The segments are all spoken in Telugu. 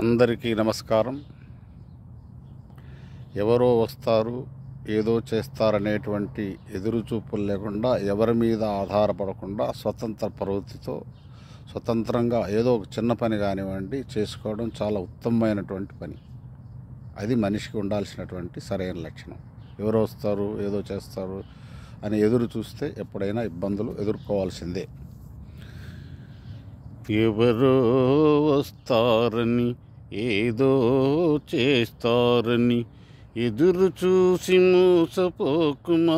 అందరికీ నమస్కారం. ఎవరో వస్తారు, ఏదో చేస్తారనేటువంటి ఎదురుచూపులు లేకుండా, ఎవరి మీద ఆధారపడకుండా స్వతంత్ర ప్రవృత్తితో స్వతంత్రంగా ఏదో ఒక చిన్న పని కానివ్వండి చేసుకోవడం చాలా ఉత్తమమైనటువంటి పని. అది మనిషికి ఉండాల్సినటువంటి సరైన లక్షణం. ఎవరో వస్తారు, ఏదో చేస్తారు అని ఎదురు చూస్తే ఎప్పుడైనా ఇబ్బందులు ఎదుర్కోవాల్సిందే. ఎవరో వస్తారని, ఏదో చేస్తారని ఎదురు చూసి మోసపోకుమా,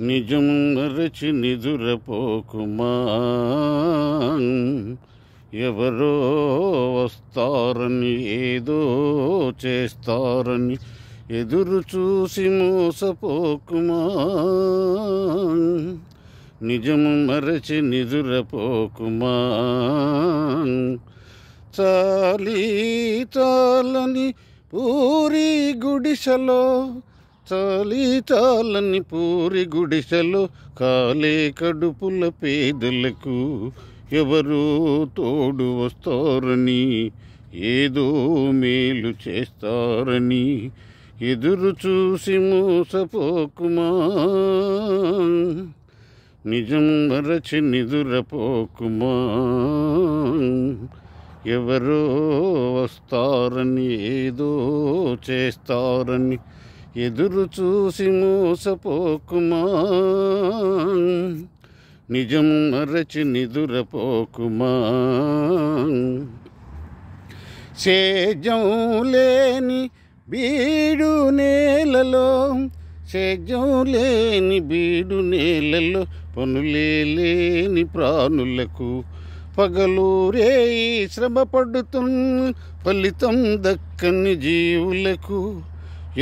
నిజం మరచి నిదురపోకుమా. ఎవరో వస్తారని, ఏదో చేస్తారని ఎదురు చూసి మోసపోకుమా, నిజము మరచి నిదురపోకుమా. చాలి చాలని పూరి గుడిసెలో, చాలి చాలని పూరి గుడిసెలో కాలే కడుపుల పేదలకు ఎవరు తోడు వస్తారని, ఏదో మేలు చేస్తారని ఎదురు చూసి మోసపోకుమా, నిజం మరచి నిదురపోకుమా. ఎవరో వస్తారని, ఏదో చేస్తారని ఎదురు చూసి మోసపోకుమా, నిజం మరచి నిదురపోకుమా. సేజం లేని బీడు నేలలో, సేజం లేని బీడు నేలలో పనులే లేని ప్రాణులకు పగలూరే శ్రమ పడుతున్న ఫలితం దక్కని జీవులకు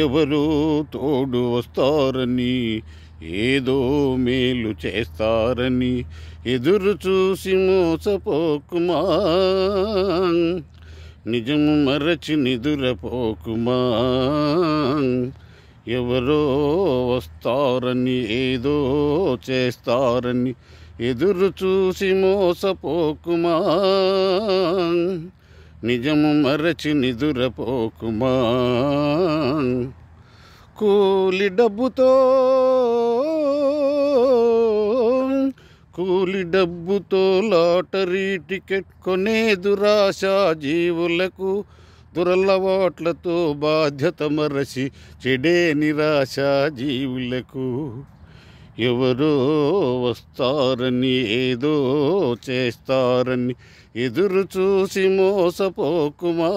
ఎవరో తోడు వస్తారని, ఏదో మేలు చేస్తారని ఎదురు చూసి మోసపోకుమా, నిజము మరచి నిదురపోకుమా. ఎవరో వస్తారని, ఏదో చేస్తారని ఎదురు చూసి మోసపోకుమా, నిజము మరచి నిదురపోకుమా. కూలి డబ్బుతో లాటరీ టికెట్ కొనే దురాశా జీవులకు, దురలవాట్లతో బాధ్యత మరచి చెడే నిరాశ జీవులకు ఎవరో వస్తారని, ఏదో చేస్తారని ఎదురు చూసి మోసపోకుమా,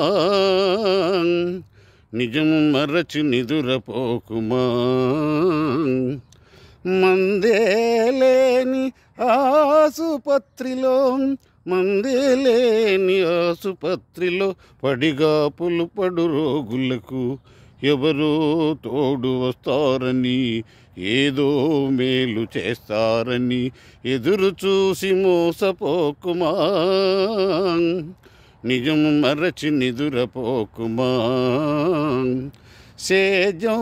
నిజము మరచి నిదురపోకుమా. మందే లేని ఆసుపత్రిలో, మందే లేని ఆసుపత్రిలో పడిగాపులు పడు రోగులకు ఎవరో తోడు వస్తారని, ఏదో మేలు చేస్తారని ఎదురు చూసి మోసపోకుమా, నిజము మరచి నిదురపోకుమా. సేజం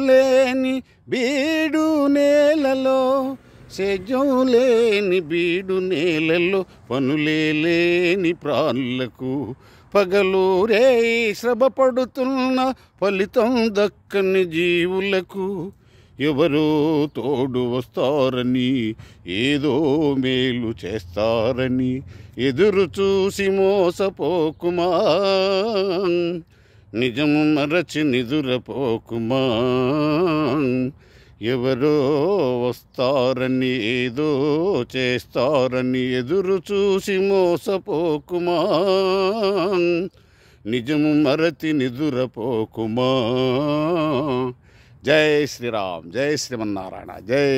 లేని బీడు నేలలో, సేజం లేని బీడు నేలలో పనులే లేని ప్రాణులకు పగలూరే శ్రమ పడుతున్న ఫలితం దక్కని జీవులకు ఎవరో తోడు వస్తారని, ఏదో మేలు చేస్తారని ఎదురు చూసి మోసపోకుమా, నిజము మరచి నిదురపోకుమా. ఎవరో వస్తారని, ఏదో చేస్తారని ఎదురు చూసి మోసపోకుమా, నిజము మరచి నిదురపోకుమా. జై శ్రీరామ్, జై శ్రీమన్నారాయణ, జై